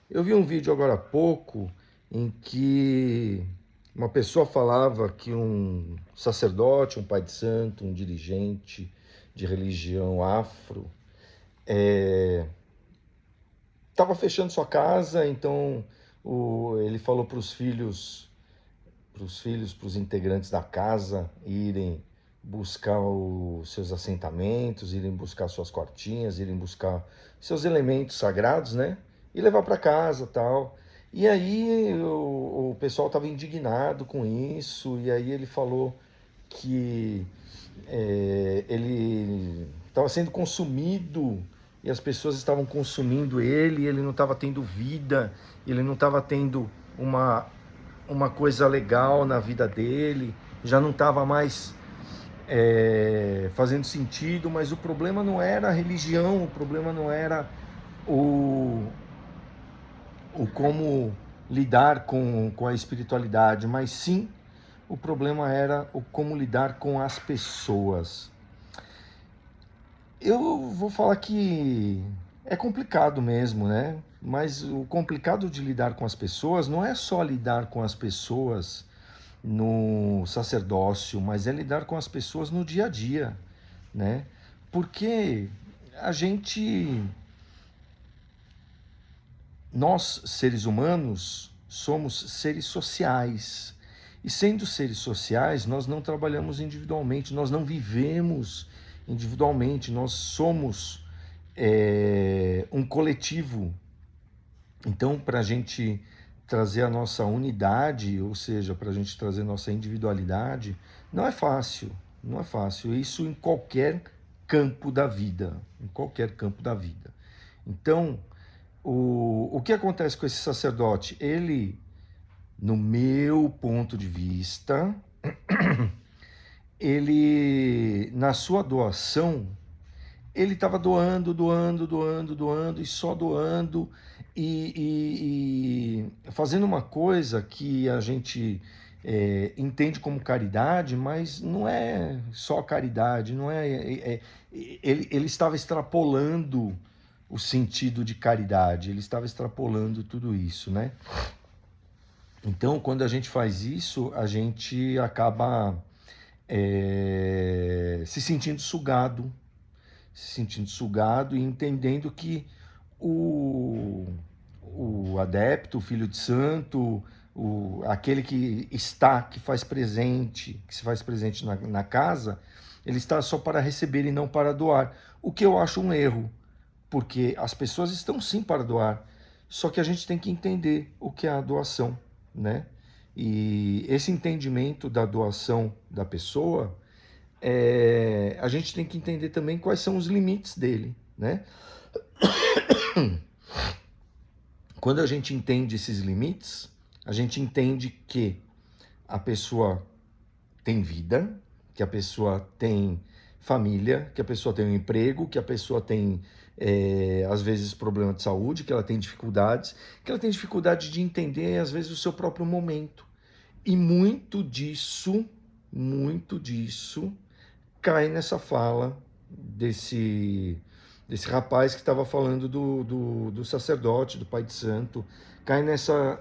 Eu vi um vídeo agora há pouco em que uma pessoa falava que um sacerdote, um pai de santo, um dirigente de religião afro estava fechando sua casa, então ele falou para os integrantes da casa irem buscar os seus assentamentos, irem buscar suas quartinhas, irem buscar seus elementos sagrados, né? E levar para casa, tal. E aí o pessoal estava indignado com isso, e aí ele falou que ele estava sendo consumido e as pessoas estavam consumindo ele, e ele não estava tendo vida, ele não estava tendo uma coisa legal na vida dele, já não estava mais fazendo sentido, mas o problema não era a religião, o problema não era o, o como lidar com a espiritualidade, mas sim o problema era o como lidar com as pessoas. Eu vou falar que é complicado mesmo, né? Mas o complicado de lidar com as pessoas não é só lidar com as pessoas no sacerdócio, mas é lidar com as pessoas no dia a dia, né? Porque a gente, nós seres humanos, somos seres sociais. E sendo seres sociais, nós não trabalhamos individualmente, nós não vivemos individualmente, nós somos um coletivo. Então, para a gente trazer a nossa unidade, ou seja, para a gente trazer nossa individualidade, não é fácil, não é fácil. Isso em qualquer campo da vida, em qualquer campo da vida. Então, o que acontece com esse sacerdote? Ele, no meu ponto de vista, ele, na sua doação, ele estava doando e só doando e fazendo uma coisa que a gente entende como caridade, mas não é só caridade, não ele estava extrapolando o sentido de caridade, ele estava extrapolando tudo isso, né? Então, quando a gente faz isso, a gente acaba se sentindo sugado e entendendo que o, o adepto, o filho de santo, aquele que está, que faz presente, que se faz presente na casa, ele está só para receber e não para doar. O que eu acho um erro, porque as pessoas estão sim para doar, só que a gente tem que entender o que é a doação, né? E esse entendimento da doação da pessoa, a gente tem que entender também quais são os limites dele, né? Quando a gente entende esses limites, a gente entende que a pessoa tem vida, que a pessoa tem família, que a pessoa tem um emprego, que a pessoa tem, às vezes, problema de saúde, que ela tem dificuldades, que ela tem dificuldade de entender, às vezes, o seu próprio momento. E muito disso, cai nessa fala desse rapaz que estava falando do sacerdote, do pai de santo, cai nessa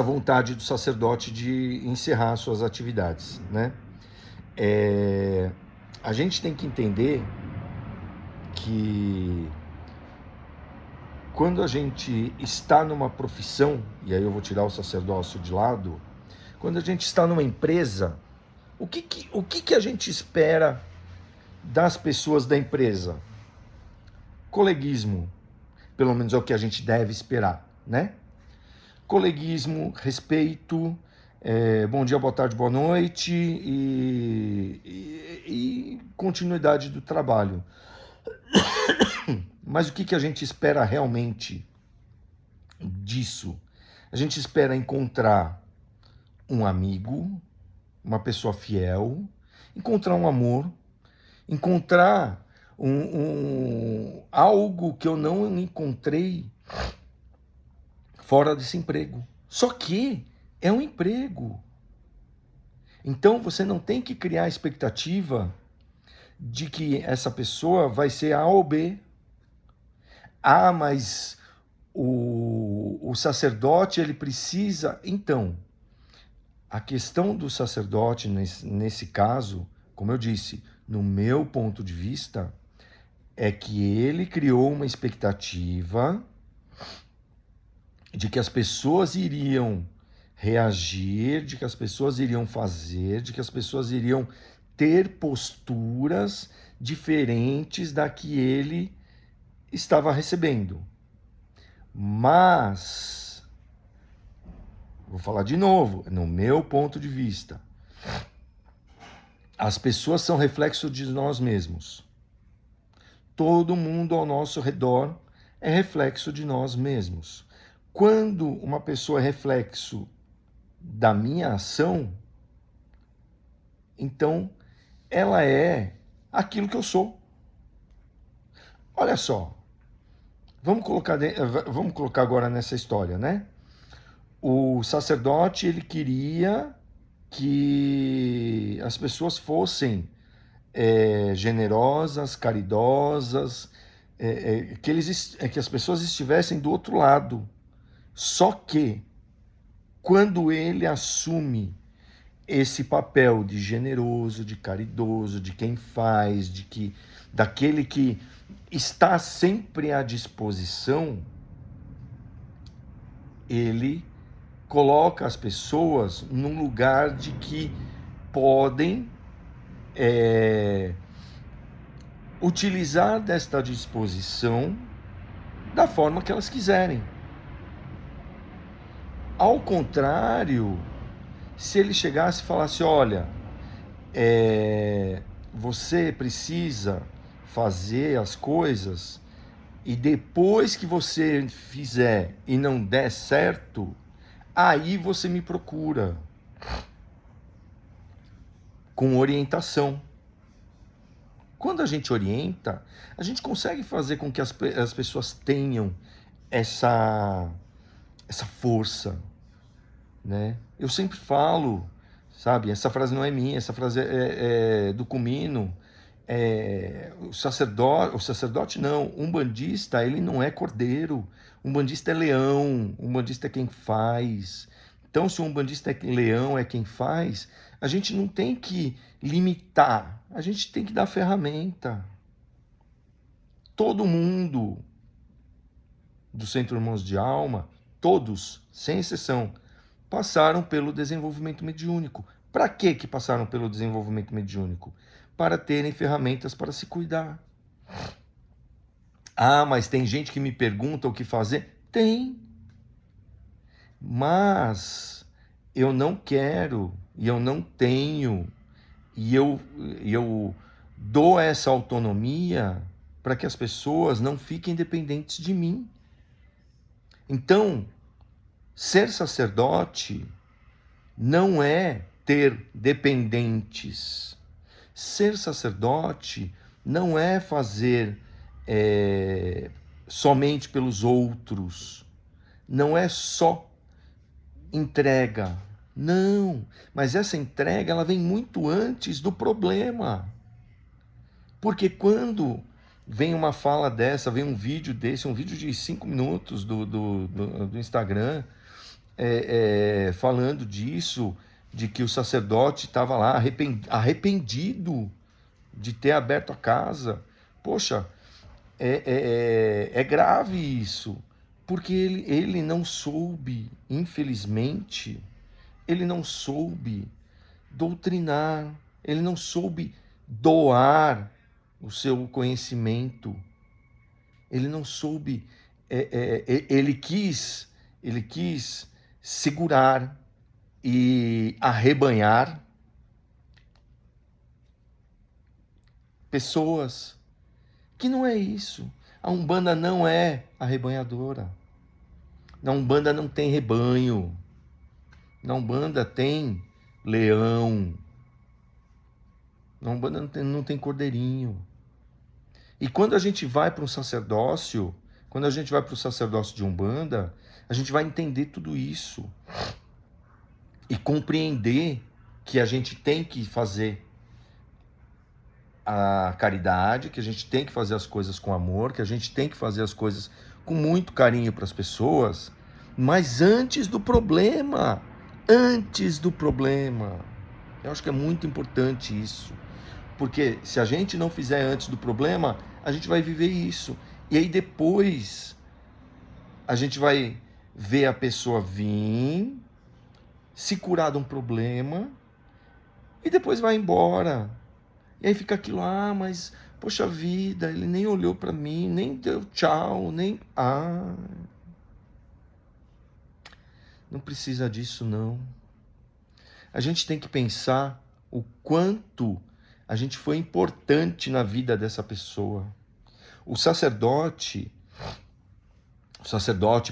vontade do sacerdote de encerrar suas atividades, né? A gente tem que entender que quando a gente está numa profissão, e aí eu vou tirar o sacerdócio de lado, quando a gente está numa empresa, o que a gente espera das pessoas da empresa? Coleguismo, pelo menos é o que a gente deve esperar, né? Coleguismo, respeito, bom dia, boa tarde, boa noite e continuidade do trabalho. Mas o que a gente espera realmente disso? A gente espera encontrar um amigo, uma pessoa fiel, encontrar um amor, encontrar algo que eu não encontrei fora desse emprego. Só que é um emprego. Então você não tem que criar a expectativa de que essa pessoa vai ser A ou B. Ah, mas O sacerdote, ele precisa... Então, a questão do sacerdote, nesse caso, como eu disse, no meu ponto de vista, é que ele criou uma expectativa de que as pessoas iriam reagir, de que as pessoas iriam fazer, de que as pessoas iriam ter posturas diferentes da que ele estava recebendo. Mas, vou falar de novo, no meu ponto de vista, as pessoas são reflexo de nós mesmos. Todo mundo ao nosso redor é reflexo de nós mesmos. Quando uma pessoa é reflexo da minha ação, então ela é aquilo que eu sou. Olha só, vamos colocar agora nessa história, né? O sacerdote, ele queria que as pessoas fossem generosas, caridosas, que as pessoas estivessem do outro lado. Só que, quando ele assume esse papel de generoso, de caridoso, de quem faz, daquele que está sempre à disposição, ele coloca as pessoas num lugar de que podem utilizar desta disposição da forma que elas quiserem. Ao contrário, se ele chegasse e falasse, olha, você precisa fazer as coisas e depois que você fizer e não der certo, aí você me procura com orientação. Quando a gente orienta, a gente consegue fazer com que as pessoas tenham essa força, né? Eu sempre falo, sabe? Essa frase não é minha, essa frase é do Cumino. O sacerdote não, umbandista, ele não é cordeiro, umbandista é leão, umbandista é quem faz. Então, se o umbandista é leão, é quem faz, a gente não tem que limitar, a gente tem que dar ferramenta. Todo mundo do Centro Irmãos de Alma, todos, sem exceção, passaram pelo desenvolvimento mediúnico. Para que passaram pelo desenvolvimento mediúnico? Para terem ferramentas para se cuidar. Ah, mas tem gente que me pergunta o que fazer? Tem. Mas eu não quero, e eu não tenho, e eu dou essa autonomia para que as pessoas não fiquem dependentes de mim. Então, ser sacerdote não é ter dependentes. Ser sacerdote não é fazer somente pelos outros. Não é só entrega. Não, mas essa entrega ela vem muito antes do problema. Porque quando vem uma fala dessa, vem um vídeo desse, um vídeo de 5 minutos do Instagram, falando disso, de que o sacerdote estava lá arrependido de ter aberto a casa. Poxa, é grave isso, porque ele não soube, infelizmente, ele não soube doutrinar, ele não soube doar o seu conhecimento, ele não soube, ele quis segurar e arrebanhar pessoas, que não é isso. A Umbanda não é arrebanhadora. Na Umbanda não tem rebanho. Na Umbanda tem leão. Na Umbanda não tem cordeirinho. E quando a gente vai para um sacerdócio, quando a gente vai para o sacerdócio de Umbanda, a gente vai entender tudo isso. E compreender que a gente tem que fazer a caridade, que a gente tem que fazer as coisas com amor, que a gente tem que fazer as coisas com muito carinho para as pessoas, mas antes do problema. Antes do problema. Eu acho que é muito importante isso. Porque se a gente não fizer antes do problema, a gente vai viver isso. E aí depois a gente vai ver a pessoa vir, se curar de um problema e depois vai embora. E aí fica aquilo, mas poxa vida, ele nem olhou para mim, nem deu tchau, nem... não precisa disso não. A gente tem que pensar o quanto a gente foi importante na vida dessa pessoa. O sacerdote,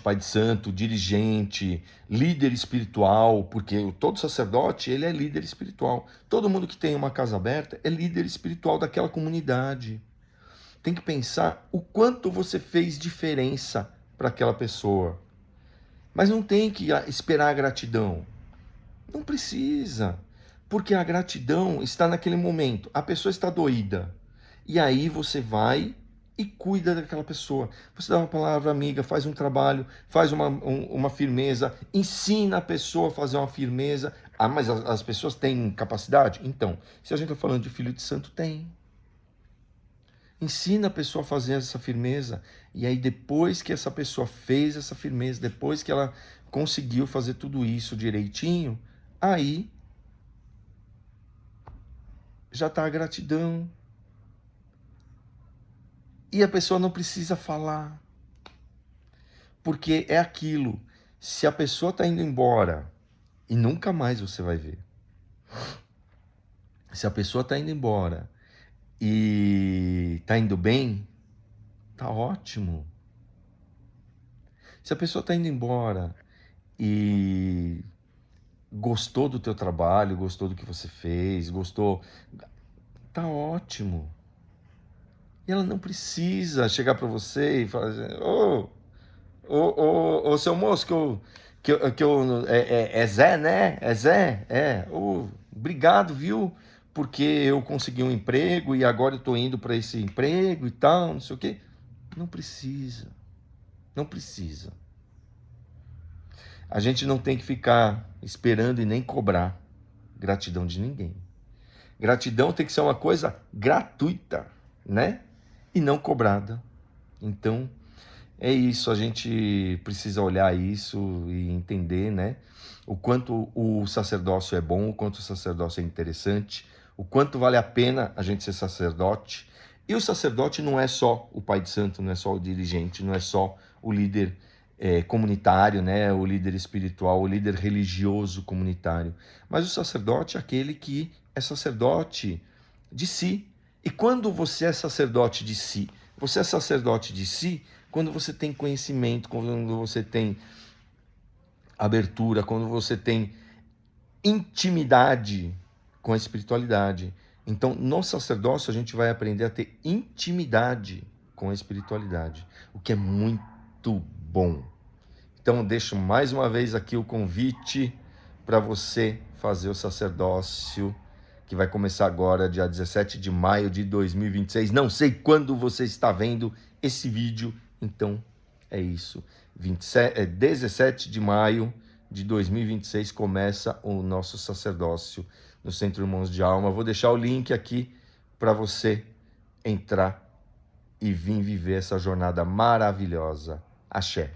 pai de santo, dirigente, líder espiritual, porque todo sacerdote, ele é líder espiritual. Todo mundo que tem uma casa aberta é líder espiritual daquela comunidade. Tem que pensar o quanto você fez diferença para aquela pessoa. Mas não tem que esperar a gratidão. Não precisa, porque a gratidão está naquele momento. A pessoa está doída. E aí você vai e cuida daquela pessoa. Você dá uma palavra amiga, faz um trabalho, faz uma firmeza, ensina a pessoa a fazer uma firmeza. Mas as pessoas têm capacidade? Então, se a gente está falando de filho de santo, tem. Ensina a pessoa a fazer essa firmeza. E aí depois que essa pessoa fez essa firmeza, depois que ela conseguiu fazer tudo isso direitinho, aí já está a gratidão. E a pessoa não precisa falar. Porque é aquilo. Se a pessoa está indo embora e nunca mais você vai ver. Se a pessoa está indo embora e está indo bem, tá ótimo. Se a pessoa está indo embora e gostou do teu trabalho, gostou do que você fez, gostou, tá ótimo. E ela não precisa chegar para você e falar assim, ô, seu moço, é Zé, né? É Zé? Obrigado, viu? Porque eu consegui um emprego e agora eu tô indo para esse emprego e tal, não sei o quê. Não precisa. Não precisa. A gente não tem que ficar esperando e nem cobrar gratidão de ninguém. Gratidão tem que ser uma coisa gratuita, né? E não cobrada. Então, é isso, a gente precisa olhar isso e entender, né? O quanto o sacerdócio é bom, o quanto o sacerdócio é interessante, o quanto vale a pena a gente ser sacerdote. E o sacerdote não é só o pai de santo, não é só o dirigente, não é só o líder comunitário, né? O líder espiritual, o líder religioso comunitário. Mas o sacerdote é aquele que é sacerdote de si. E quando você é sacerdote de si? Você é sacerdote de si quando você tem conhecimento, quando você tem abertura, quando você tem intimidade com a espiritualidade. Então, no sacerdócio, a gente vai aprender a ter intimidade com a espiritualidade, o que é muito bom. Então, deixo mais uma vez aqui o convite para você fazer o sacerdócio, que vai começar agora, dia 17 de maio de 2026. Não sei quando você está vendo esse vídeo, então é isso. 17 de maio de 2026 começa o nosso sacerdócio no Centro Irmãos de Alma. Vou deixar o link aqui para você entrar e vir viver essa jornada maravilhosa. Axé.